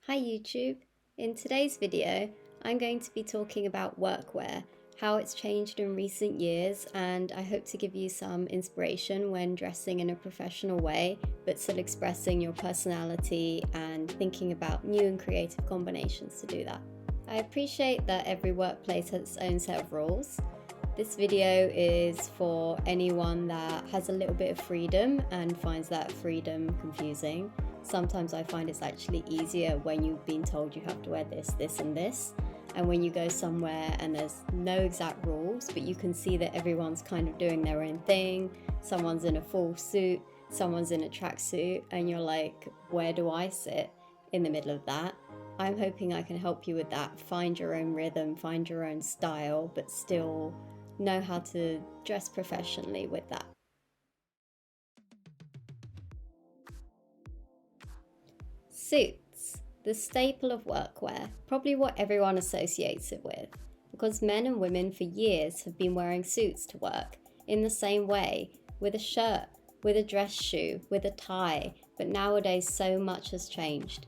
Hi YouTube! In today's video, I'm going to be talking about workwear, how it's changed in recent years, and I hope to give you some inspiration when dressing in a professional way, but still expressing your personality and thinking about new and creative combinations to do that. I appreciate that every workplace has its own set of rules. This video is for anyone that has a little bit of freedom and finds that freedom confusing. Sometimes I find it's actually easier when you've been told you have to wear this, this and this, and when you go somewhere and there's no exact rules, but you can see that everyone's kind of doing their own thing. Someone's in a full suit, someone's in a tracksuit, and you're like, where do I sit in the middle of that? I'm hoping I can help you with that. Find your own rhythm, find your own style, but still know how to dress professionally with that. Suits, the staple of workwear, probably what everyone associates it with, because men and women for years have been wearing suits to work in the same way, with a shirt, with a dress shoe, with a tie, but nowadays so much has changed.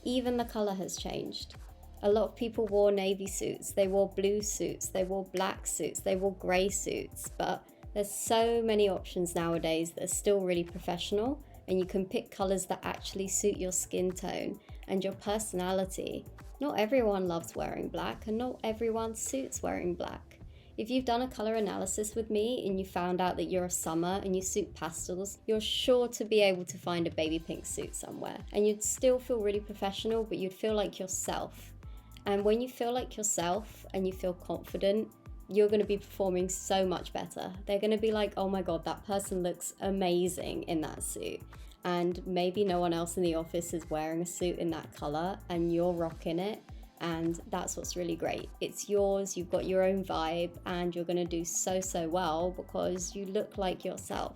Even the colour has changed. A lot of people wore navy suits, they wore blue suits, they wore black suits, they wore grey suits, but there's so many options nowadays that are still really professional, and you can pick colours that actually suit your skin tone and your personality. Not everyone loves wearing black, and not everyone suits wearing black. If you've done a colour analysis with me and you found out that you're a summer and you suit pastels, you're sure to be able to find a baby pink suit somewhere. And you'd still feel really professional, but you'd feel like yourself. And when you feel like yourself and you feel confident, you're going to be performing so much better. They're going to be like, oh my god, that person looks amazing in that suit. And maybe no one else in the office is wearing a suit in that colour and you're rocking it, and that's what's really great. It's yours, you've got your own vibe, and you're going to do so well because you look like yourself.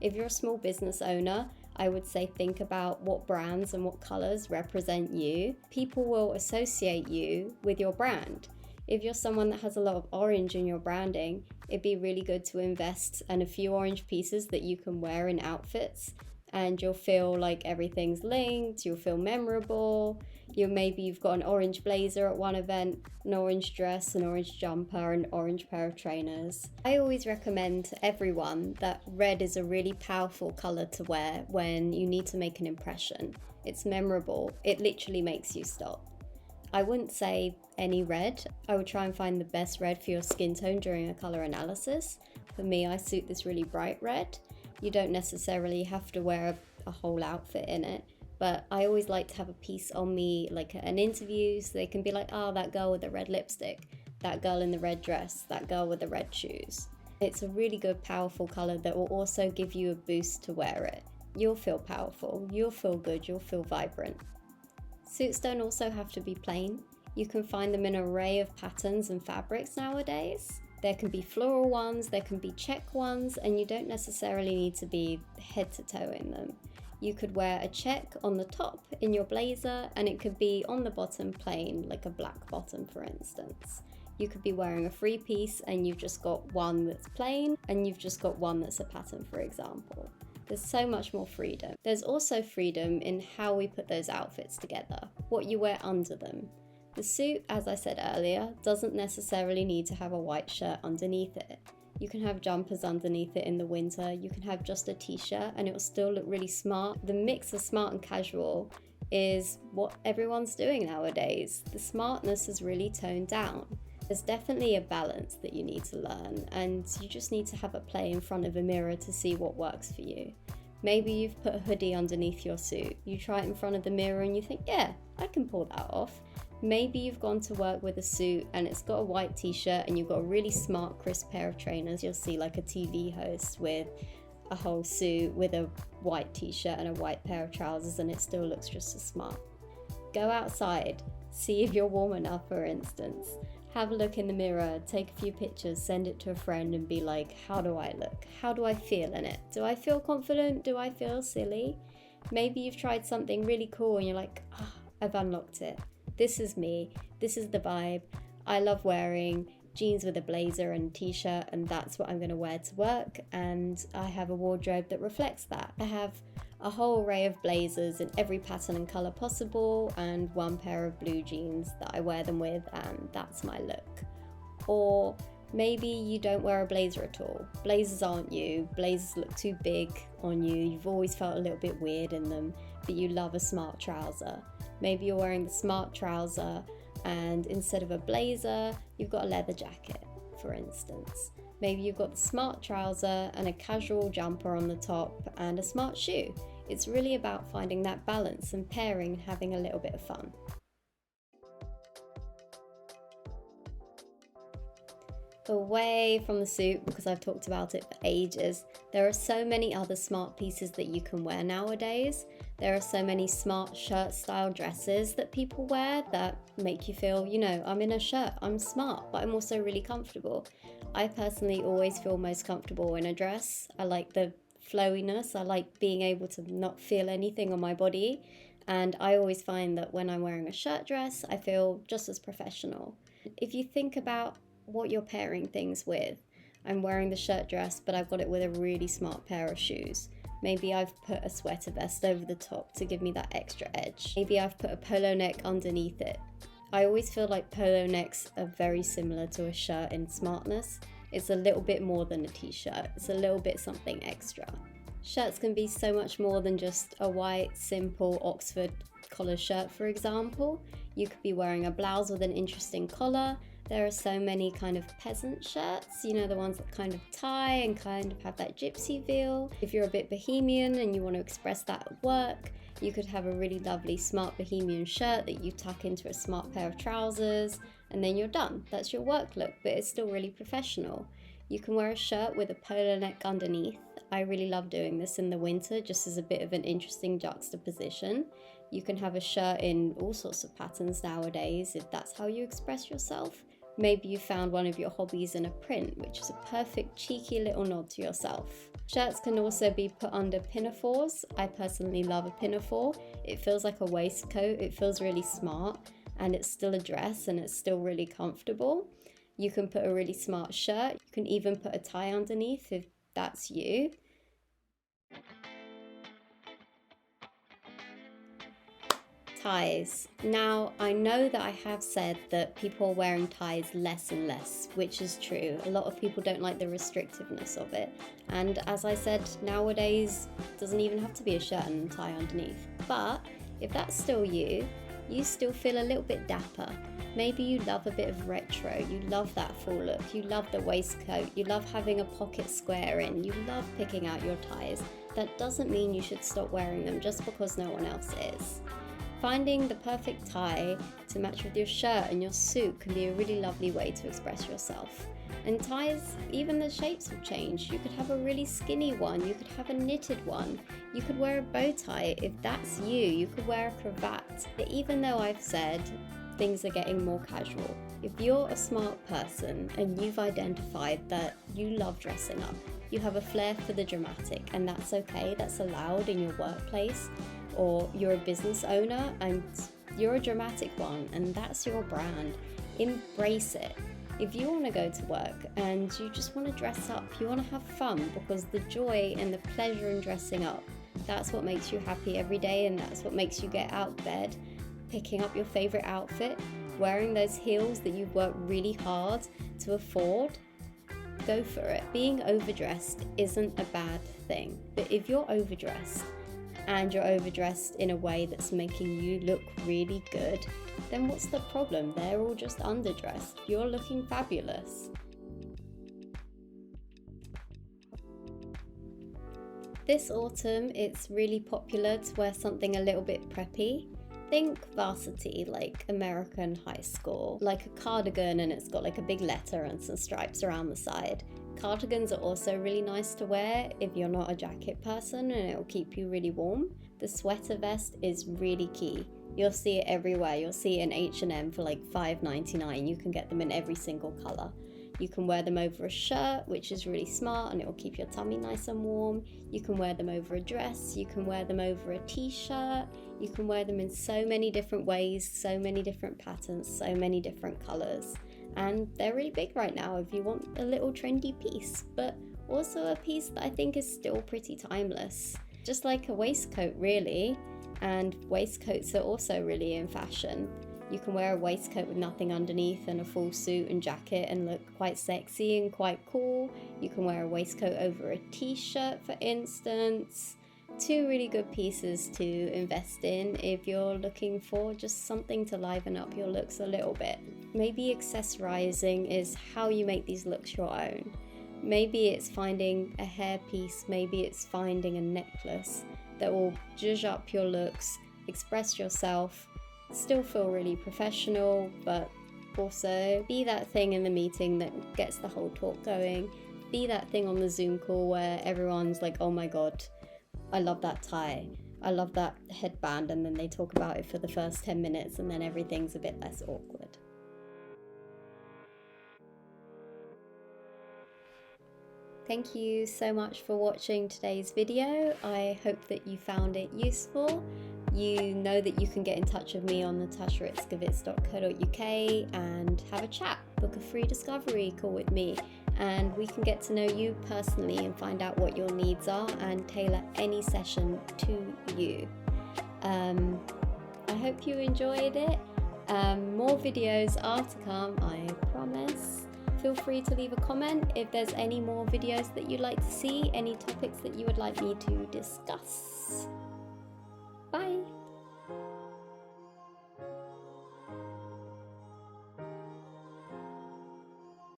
If you're a small business owner, I would say think about what brands and what colours represent you. People will associate you with your brand. If you're someone that has a lot of orange in your branding, it'd be really good to invest in a few orange pieces that you can wear in outfits, and you'll feel like everything's linked, you'll feel memorable. Maybe you've got an orange blazer at one event, an orange dress, an orange jumper, an orange pair of trainers. I always recommend to everyone that red is a really powerful colour to wear when you need to make an impression. It's memorable, it literally makes you stop. I wouldn't say any red. I would try and find the best red for your skin tone during a colour analysis. For me, I suit this really bright red. You don't necessarily have to wear a whole outfit in it, but I always like to have a piece on me, like an interview, so they can be like, oh, that girl with the red lipstick, that girl in the red dress, that girl with the red shoes. It's a really good, powerful colour that will also give you a boost to wear it. You'll feel powerful, you'll feel good, you'll feel vibrant. Suits don't also have to be plain. You can find them in an array of patterns and fabrics nowadays. There can be floral ones, there can be check ones, and you don't necessarily need to be head to toe in them. You could wear a check on the top in your blazer, and it could be on the bottom plain, like a black bottom for instance. You could be wearing a free piece and you've just got one that's plain, and you've just got one that's a pattern, for example. There's so much more freedom. There's also freedom in how we put those outfits together, what you wear under them. The suit, as I said earlier, doesn't necessarily need to have a white shirt underneath it. You can have jumpers underneath it in the winter, you can have just a t-shirt and it will still look really smart. The mix of smart and casual is what everyone's doing nowadays. The smartness has really toned down. There's definitely a balance that you need to learn, and you just need to have a play in front of a mirror to see what works for you. Maybe you've put a hoodie underneath your suit. You try it in front of the mirror and you think, yeah, I can pull that off. Maybe you've gone to work with a suit and it's got a white t-shirt and you've got a really smart, crisp pair of trainers. You'll see like a TV host with a whole suit with a white t-shirt and a white pair of trousers, and it still looks just as smart. Go outside, see if you're warm enough, for instance. Have a look in the mirror, take a few pictures, send it to a friend and be like, how do I look? How do I feel in it? Do I feel confident? Do I feel silly? Maybe you've tried something really cool and you're like, I've unlocked it. This is me. This is the vibe. I love wearing jeans with a blazer and t-shirt, and that's what I'm going to wear to work, and I have a wardrobe that reflects that. I have a whole array of blazers in every pattern and colour possible, and one pair of blue jeans that I wear them with, and that's my look. Or maybe you don't wear a blazer at all. Blazers aren't you. Blazers look too big on you. You've always felt a little bit weird in them, but you love a smart trouser. Maybe you're wearing the smart trouser and instead of a blazer, you've got a leather jacket, for instance. Maybe you've got the smart trouser and a casual jumper on the top and a smart shoe. It's really about finding that balance and pairing and having a little bit of fun. Away from the suit, because I've talked about it for ages, there are so many other smart pieces that you can wear nowadays. There are so many smart shirt style dresses that people wear that make you feel, I'm in a shirt, I'm smart, but I'm also really comfortable. I personally always feel most comfortable in a dress. I like the flowiness, I like being able to not feel anything on my body, and I always find that when I'm wearing a shirt dress, I feel just as professional. If you think about what you're pairing things with, I'm wearing the shirt dress, but I've got it with a really smart pair of shoes. Maybe I've put a sweater vest over the top to give me that extra edge. Maybe I've put a polo neck underneath it. I always feel like polo necks are very similar to a shirt in smartness. It's a little bit more than a t-shirt. It's a little bit something extra. Shirts can be so much more than just a white, simple Oxford collar shirt, for example. You could be wearing a blouse with an interesting collar. There are so many kind of peasant shirts, the ones that kind of tie and kind of have that gypsy feel. If you're a bit bohemian and you want to express that at work, you could have a really lovely smart bohemian shirt that you tuck into a smart pair of trousers, and then you're done. That's your work look, but it's still really professional. You can wear a shirt with a polo neck underneath. I really love doing this in the winter, just as a bit of an interesting juxtaposition. You can have a shirt in all sorts of patterns nowadays if that's how you express yourself. Maybe you found one of your hobbies in a print, which is a perfect cheeky little nod to yourself. Shirts can also be put under pinafores. I personally love a pinafore. It feels like a waistcoat, it feels really smart, and it's still a dress and it's still really comfortable. You can put a really smart shirt. You can even put a tie underneath if that's you. Ties. Now, I know that I have said that people are wearing ties less and less, which is true. A lot of people don't like the restrictiveness of it. And as I said, nowadays, it doesn't even have to be a shirt and a tie underneath. But if that's still you still feel a little bit dapper. Maybe you love a bit of retro, you love that full look, you love the waistcoat, you love having a pocket square in, you love picking out your ties. That doesn't mean you should stop wearing them just because no one else is. Finding the perfect tie to match with your shirt and your suit can be a really lovely way to express yourself. And ties, even the shapes have changed. You could have a really skinny one, you could have a knitted one, you could wear a bow tie if that's you could wear a cravat. But even though I've said things are getting more casual, if you're a smart person and you've identified that you love dressing up, you have a flair for the dramatic, and that's okay, that's allowed in your workplace, or you're a business owner and you're a dramatic one and that's your brand, embrace it. If you want to go to work and you just want to dress up, you want to have fun, because the joy and the pleasure in dressing up, that's what makes you happy every day, and that's what makes you get out of bed, picking up your favorite outfit, wearing those heels that you've worked really hard to afford. Go for it. Being overdressed isn't a bad thing, but if you're overdressed and you're overdressed in a way that's making you look really good, then what's the problem? They're all just underdressed. You're looking fabulous. This autumn, it's really popular to wear something a little bit preppy. Think varsity, like American high school, like a cardigan, and it's got like a big letter and some stripes around the side. Cardigans are also really nice to wear if you're not a jacket person, and it'll keep you really warm. The sweater vest is really key. You'll see it everywhere. You'll see it in H&M for like $5.99. You can get them in every single colour. You can wear them over a shirt, which is really smart, and it will keep your tummy nice and warm. You can wear them over a dress. You can wear them over a t-shirt. You can wear them in so many different ways, so many different patterns, so many different colours. And they're really big right now if you want a little trendy piece, but also a piece that I think is still pretty timeless. just like a waistcoat really, and waistcoats are also really in fashion. You can wear a waistcoat with nothing underneath and a full suit and jacket and look quite sexy and quite cool. You can wear a waistcoat over a t-shirt, for instance. Two really good pieces to invest in if you're looking for just something to liven up your looks a little bit. Maybe accessorizing is how you make these looks your own. Maybe it's finding a hairpiece, maybe it's finding a necklace that will zhuzh up your looks, express yourself, still feel really professional, but also be that thing in the meeting that gets the whole talk going. Be that thing on the Zoom call where everyone's like, oh my god, I love that tie, I love that headband, and then they talk about it for the first 10 minutes and then everything's a bit less awkward. Thank you so much for watching today's video. I hope that you found it useful. You know that you can get in touch with me on natasharitzkowitz.co.uk and have a chat, book a free discovery call with me, and we can get to know you personally and find out what your needs are and tailor any session to you. I hope you enjoyed it. More videos are to come, I promise. Feel free to leave a comment if there's any more videos that you'd like to see, any topics that you would like me to discuss. Bye!